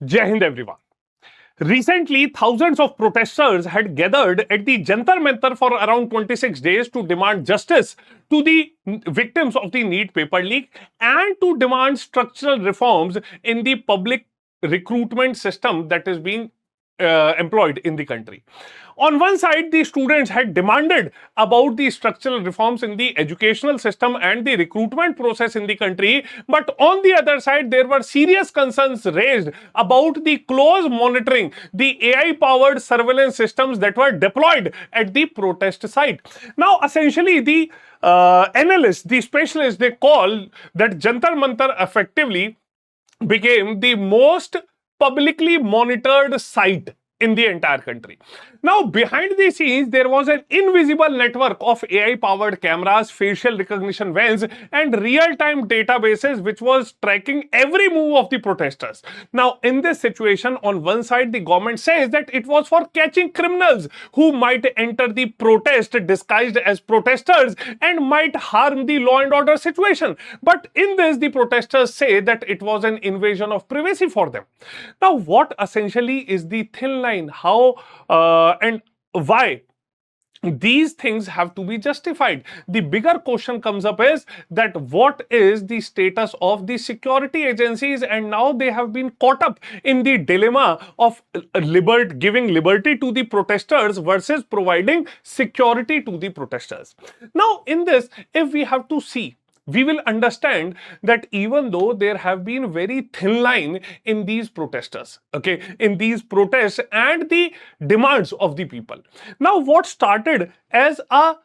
Jai Hind everyone. Recently, thousands of protesters had gathered at the Jantar Mantar for around 26 days to demand justice to the victims of the NEET paper leak and to demand structural reforms in the public recruitment system that is being employed in the country. On one side, the students had demanded about the structural reforms in the educational system and the recruitment process in the country, but on the other side, there were serious concerns raised about the close monitoring, the AI-powered surveillance systems that were deployed at the protest site. Now, essentially, the analysts, the specialists, they call that Jantar Mantar effectively became the most publicly monitored site in the entire country. Now, behind the scenes, there was an invisible network of AI-powered cameras, facial recognition vans, and real-time databases which was tracking every move of the protesters. Now, in this situation, on one side, the government says that it was for catching criminals who might enter the protest disguised as protesters and might harm the law and order situation. But in this, the protesters say that it was an invasion of privacy for them. Now, what essentially is the thin line? How and why these things have to be justified? The bigger question comes up is that what is the status of the security agencies, and now they have been caught up in the dilemma of giving liberty to the protesters versus providing security to the protesters. Now, in this, if we have to see, we will understand that even though there have been very thin line in these protesters, in these protests and the demands of the people. Now, what started as a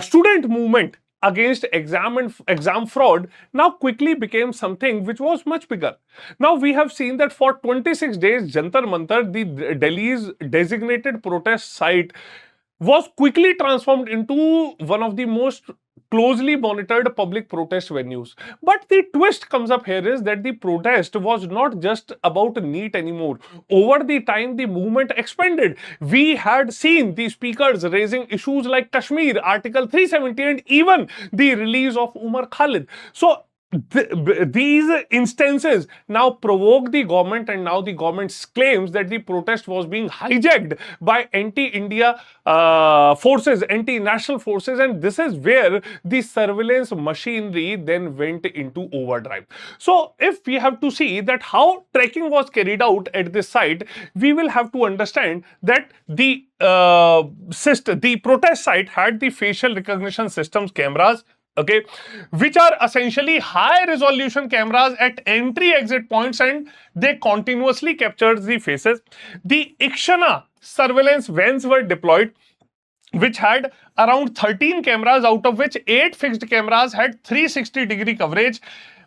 student movement against exam fraud now quickly became something which was much bigger. Now, we have seen that for 26 days, Jantar Mantar, the Delhi's designated protest site, was quickly transformed into one of the most closely monitored public protest venues. But the twist comes up here is that the protest was not just about NEET anymore. Over the time, the movement expanded. We had seen the speakers raising issues like Kashmir, Article 370, and even the release of Umar Khalid. So, these instances now provoke the government, and now the government claims that the protest was being hijacked by anti-India forces, anti-national forces, and this is where the surveillance machinery then went into overdrive. So, if we have to see that how tracking was carried out at this site, we will have to understand that the protest site had the facial recognition systems cameras, which are essentially high resolution cameras at entry exit points, and they continuously captured the faces. The Ikshana surveillance vans were deployed, which had around 13 cameras, out of which 8 fixed cameras had 360-degree coverage.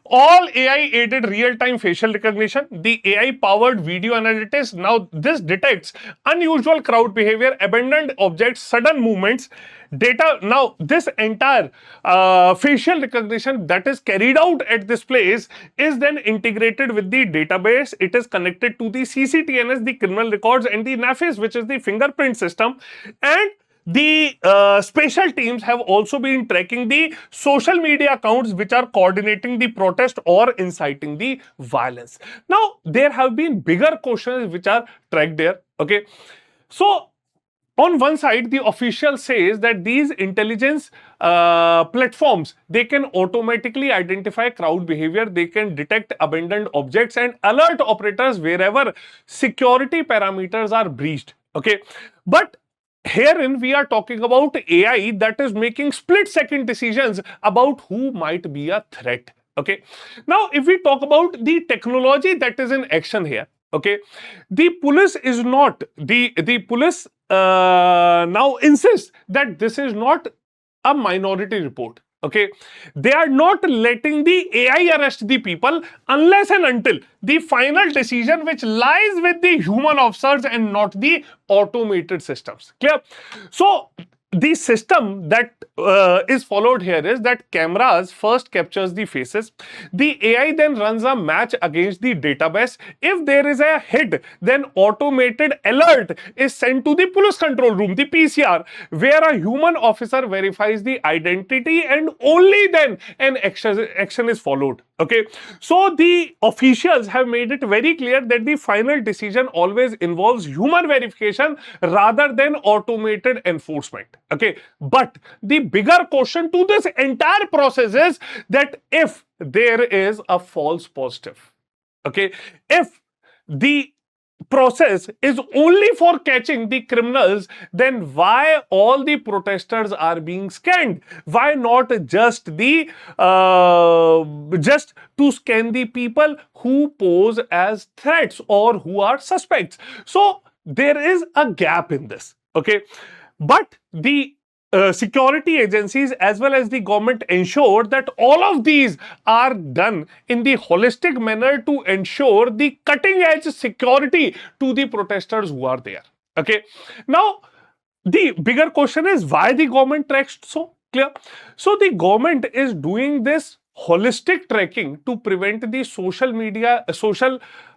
All AI-aided real-time facial recognition, the AI-powered video analytics. Now, this detects unusual crowd behavior, abandoned objects, sudden movements, data. Now, this entire facial recognition that is carried out at this place is then integrated with the database. It is connected to the CCTNS, the criminal records, and the NAFIS, which is the fingerprint system. And the special teams have also been tracking the social media accounts which are coordinating the protest or inciting the violence. Now, there have been bigger questions which are tracked there. So, on one side, the official says that these intelligence platforms, they can automatically identify crowd behavior, they can detect abandoned objects and alert operators wherever security parameters are breached. But herein, we are talking about AI that is making split-second decisions about who might be a threat. Now, if we talk about the technology that is in action here, the police is not, the police now insists that this is not a minority report. They are not letting the AI arrest the people unless and until the final decision which lies with the human officers and not the automated systems. Clear? So, the system that is followed here is that cameras first captures the faces. The AI then runs a match against the database. If there is a hit, then automated alert is sent to the police control room, the PCR, where a human officer verifies the identity, and only then an action is followed. Okay, so the officials have made it very clear that the final decision always involves human verification rather than automated enforcement. Okay, but the bigger question to this entire process is that if there is a false positive, okay, if the process is only for catching the criminals, then why all the protesters are being scanned? Why not just to scan the people who pose as threats or who are suspects? So there is a gap in this. Okay, but the security agencies as well as the government ensure that all of these are done in the holistic manner to ensure the cutting edge security to the protesters who are there. Okay, now the bigger question is why the government tracks so clear. So the government is doing this holistic tracking to prevent the social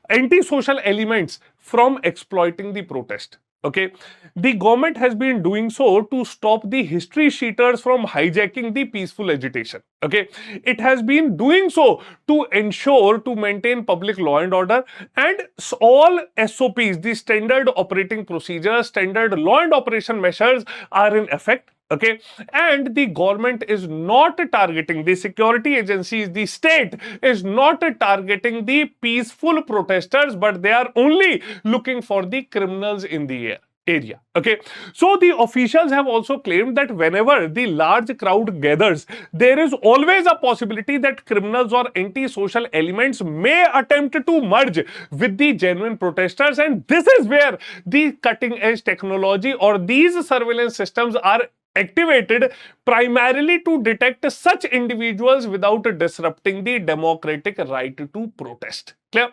anti-social elements from exploiting the protest. Okay, the government has been doing so to stop the history sheeters from hijacking the peaceful agitation. Okay, it has been doing so to ensure to maintain public law and order, and all SOPs, the standard operating procedures, standard law and operation measures are in effect. Okay, and the government is not targeting, the security agencies, the state is not targeting the peaceful protesters, but they are only looking for the criminals in the area. Okay, so the officials have also claimed that whenever the large crowd gathers, there is always a possibility that criminals or anti-social elements may attempt to merge with the genuine protesters, and this is where the cutting edge technology or these surveillance systems are activated primarily to detect such individuals without disrupting the democratic right to protest. Clear?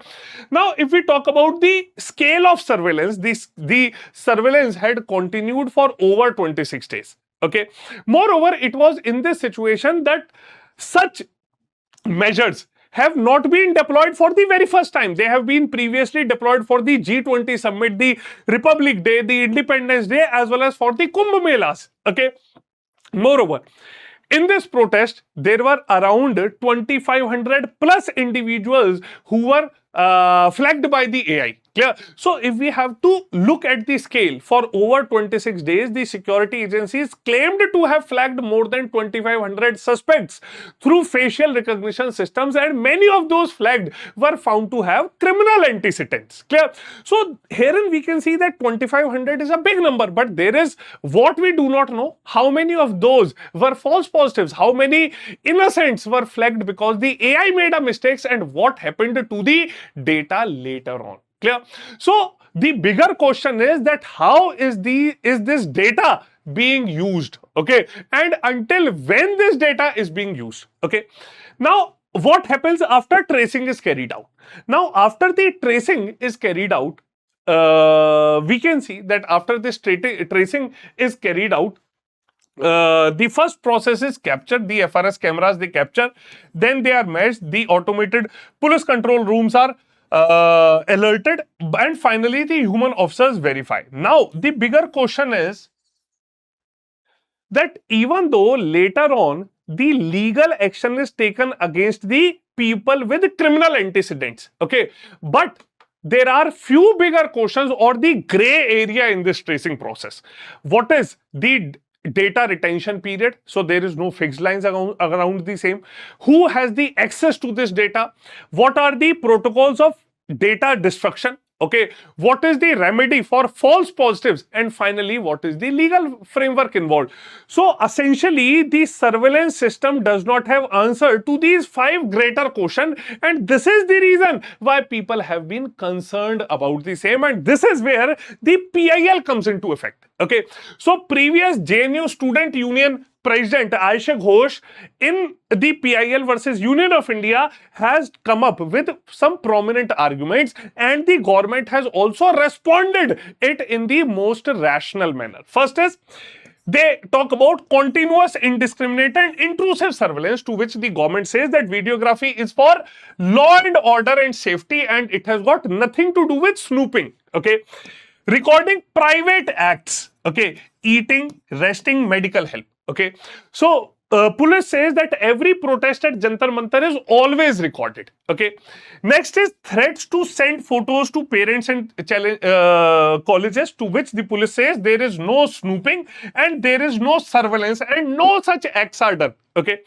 Now, if we talk about the scale of surveillance, the surveillance had continued for over 26 days. Okay. Moreover, it was in this situation that such measures have not been deployed for the very first time. They have been previously deployed for the G20 summit, the Republic Day, the Independence Day, as well as for the Kumbh Melas. Okay. Moreover, in this protest, there were around 2,500 plus individuals who were flagged by the AI. Clear? So, if we have to look at the scale, for over 26 days, the security agencies claimed to have flagged more than 2,500 suspects through facial recognition systems, and many of those flagged were found to have criminal antecedents. Clear? So, herein we can see that 2,500 is a big number, but there is what we do not know: how many of those were false positives, how many innocents were flagged because the AI made a mistakes, and what happened to the data later on. Clear? So the bigger question is that how is this data being used? Okay, and until when this data is being used? Okay, now what happens after tracing is carried out? Now, after the tracing is carried out, we can see that after this tracing is carried out, the first process is captured, the FRS cameras they capture, then they are meshed, the automated police control rooms are alerted, and finally the human officers verify. Now, the bigger question is that even though later on the legal action is taken against the people with criminal antecedents, okay, but there are few bigger questions or the gray area in this tracing process. What is the data retention period? So there is no fixed lines around the same. Who has the access to this data? What are the protocols of data destruction? Okay, what is the remedy for false positives? And finally, what is the legal framework involved? So essentially, the surveillance system does not have answer to these 5 greater questions, and this is the reason why people have been concerned about the same, and this is where the PIL comes into effect. Okay, so previous JNU Student Union President Aisha Ghosh in the PIL versus Union of India has come up with some prominent arguments, and the government has also responded it in the most rational manner. First is, they talk about continuous, indiscriminate and intrusive surveillance, to which the government says that videography is for law and order and safety, and it has got nothing to do with snooping. Okay, recording private acts, okay, eating, resting, medical help. Okay, so police says that every protest at Jantar Mantar is always recorded. Okay. Next is threats to send photos to parents and colleges, to which the police says there is no snooping and there is no surveillance and no such acts are done. Okay.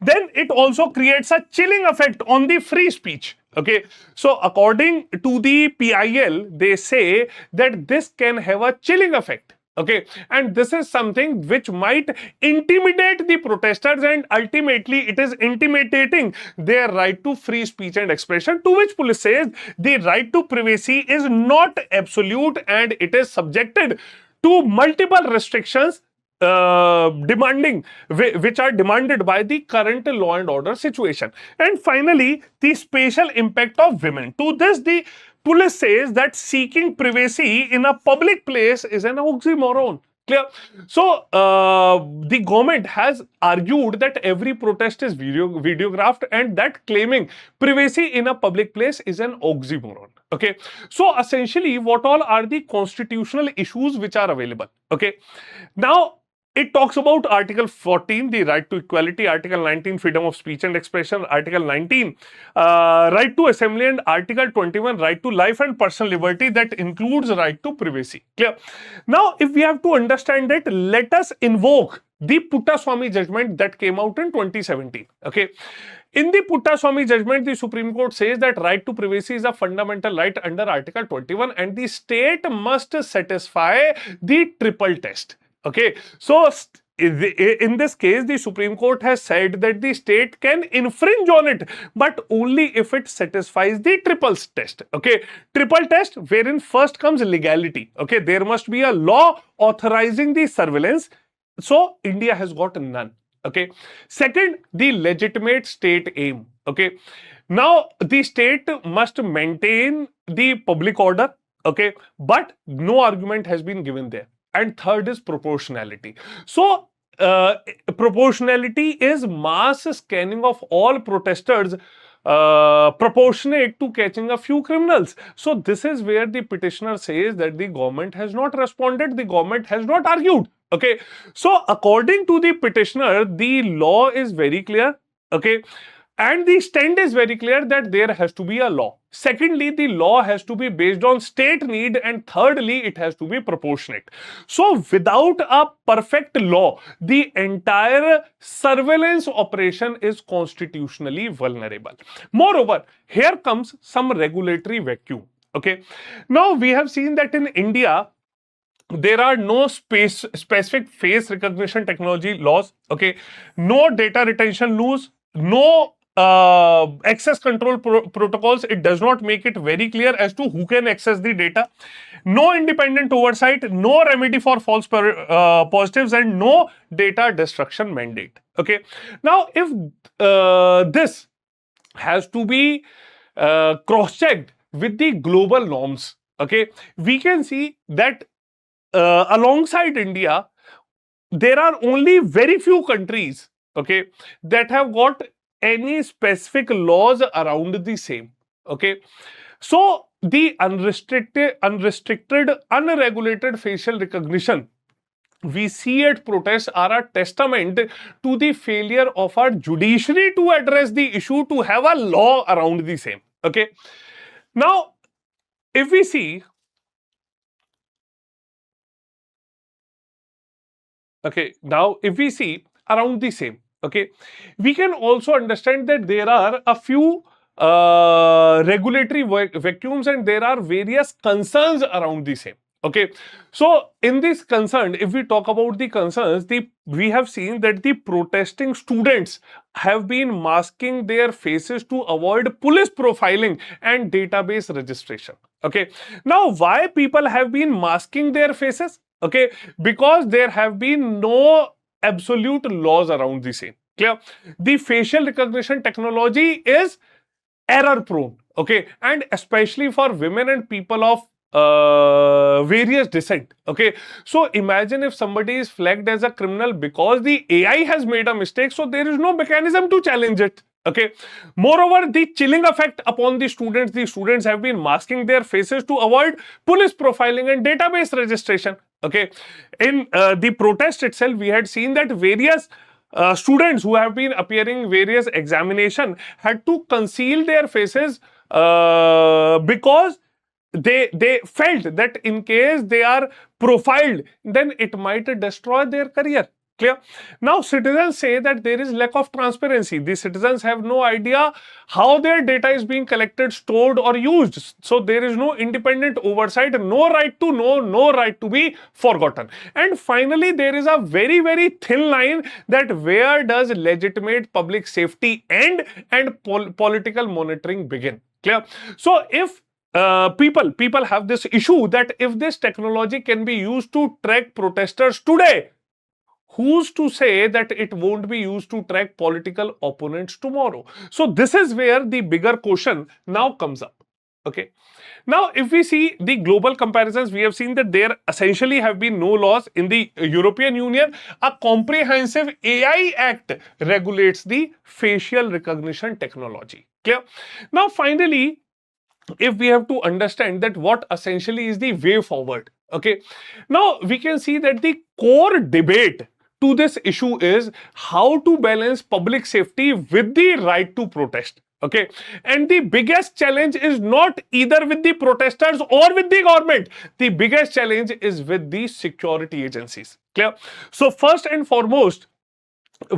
Then it also creates a chilling effect on the free speech. Okay. So according to the PIL, they say that this can have a chilling effect. Okay, and this is something which might intimidate the protesters, and ultimately it is intimidating their right to free speech and expression, to which police says the right to privacy is not absolute and it is subjected to multiple restrictions which are demanded by the current law and order situation. And finally, the spatial impact of women. To this, the police says that seeking privacy in a public place is an oxymoron. Clear? So, the government has argued that every protest is videographed and that claiming privacy in a public place is an oxymoron. Okay. So, essentially, what all are the constitutional issues which are available? Okay. Now, it talks about Article 14, the right to equality, Article 19, freedom of speech and expression, Article 19, right to assembly, and Article 21, right to life and personal liberty, that includes right to privacy. Clear? Now, if we have to understand it, let us invoke the Puttaswamy judgment that came out in 2017. Okay. In the Puttaswamy judgment, the Supreme Court says that right to privacy is a fundamental right under Article 21 and the state must satisfy the triple test. Okay, so in this case, the Supreme Court has said that the state can infringe on it, but only if it satisfies the triple test. Okay, triple test wherein first comes legality. Okay, there must be a law authorizing the surveillance. So India has got none. Okay, second, the legitimate state aim. Okay, now the state must maintain the public order. Okay, but no argument has been given there. And third is proportionality. So, proportionality is mass scanning of all protesters proportionate to catching a few criminals. So, this is where the petitioner says that the government has not responded, the government has not argued. Okay. So, according to the petitioner, the law is very clear. Okay. And the stand is very clear that there has to be a law. Secondly, the law has to be based on state need, and thirdly, it has to be proportionate. So, without a perfect law, the entire surveillance operation is constitutionally vulnerable. Moreover, here comes some regulatory vacuum. Okay. Now, we have seen that in India, there are no specific face recognition technology laws. Okay. No data retention laws. No access control protocols. It does not make it very clear as to who can access the data. No independent oversight, no remedy for false positives, and no data destruction mandate. Okay. Now, if this has to be cross-checked with the global norms, okay, we can see that alongside India, there are only very few countries, okay, that have got any specific laws around the same. Okay, so the unrestricted, unregulated facial recognition we see at protests are a testament to the failure of our judiciary to address the issue, to have a law around the same. Okay, now if we see, okay, now if we see around the same, okay, we can also understand that there are a few regulatory vacuums and there are various concerns around the same. Okay, so in this concern, if we talk about the concerns, we have seen that the protesting students have been masking their faces to avoid police profiling and database registration. Okay, now why people have been masking their faces? Okay, because there have been no absolute laws around the same. Clear? The facial recognition technology is error prone. Okay, and especially for women and people of various descent. Okay, so imagine if somebody is flagged as a criminal because the AI has made a mistake, so there is no mechanism to challenge it. Okay, moreover, the chilling effect upon the students have been masking their faces to avoid police profiling and database registration. Okay, in the protest itself, we had seen that various students who have been appearing various examination had to conceal their faces because they felt that in case they are profiled, then it might destroy their career. Clear? Now, citizens say that there is lack of transparency. The citizens have no idea how their data is being collected, stored, or used. So, there is no independent oversight, no right to know, no right to be forgotten. And finally, there is a very, very thin line that where does legitimate public safety end and political monitoring begin. Clear? So, if people have this issue that if this technology can be used to track protesters today, who's to say that it won't be used to track political opponents tomorrow? So this is where the bigger question now comes up. Okay. Now, if we see the global comparisons, we have seen that there essentially have been no laws. In the European Union, a comprehensive AI Act regulates the facial recognition technology. Clear? Now, finally, if we have to understand that what essentially is the way forward. Okay. Now, we can see that the core debate to this issue is how to balance public safety with the right to protest. Okay. And the biggest challenge is not either with the protesters or with the government. The biggest challenge is with the security agencies. Clear? So, first and foremost,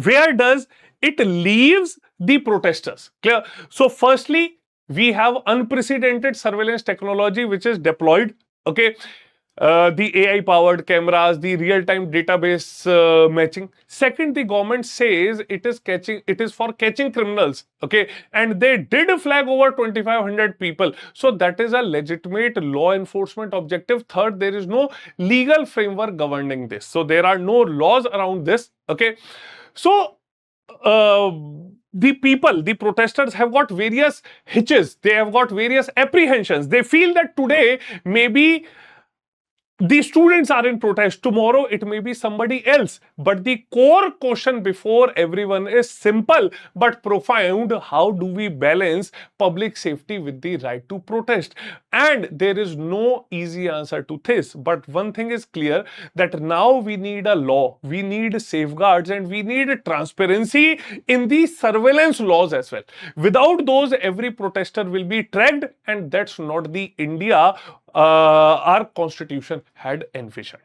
where does it leaves the protesters? Clear? So, firstly, we have unprecedented surveillance technology which is deployed. Okay. The AI powered cameras, the real time database matching. Second, the government says it is for catching criminals. Okay. And they did flag over 2,500 people. So that is a legitimate law enforcement objective. Third, there is no legal framework governing this. So there are no laws around this. Okay. So uh, the protesters have got various hitches, they have got various apprehensions. They feel that today maybe the students are in protest, tomorrow it may be somebody else. But the core question before everyone is simple but profound: how do we balance public safety with the right to protest? And there is no easy answer to this. But one thing is clear, that now we need a law, we need safeguards, and we need transparency in the surveillance laws as well. Without those, every protester will be tracked, and that's not the India our constitution had envisioned.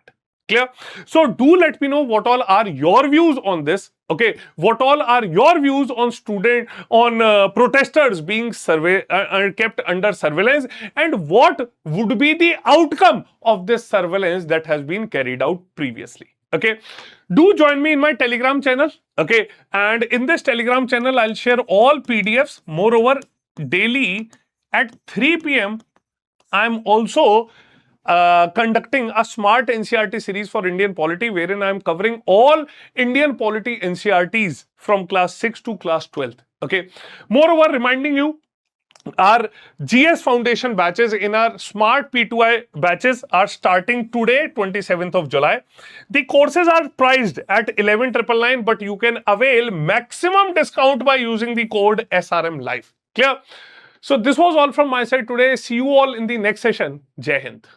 Clear? So do let me know what all are your views on this. Okay, what all are your views on protesters being kept under surveillance, and what would be the outcome of this surveillance that has been carried out previously? Okay, do join me in my Telegram channel. Okay, and in this Telegram channel, I'll share all PDFs. Moreover, daily at 3 p.m. I'm also conducting a smart NCRT series for Indian polity, wherein I'm covering all Indian polity NCRTs from class 6 to class 12th. Okay. Moreover, reminding you, our GS Foundation batches in our Smart P2I batches are starting today, 27th of July. The courses are priced at 11,999, but you can avail maximum discount by using the code SRM Live. Clear? So this was all from my side today. See you all in the next session. Jai Hind.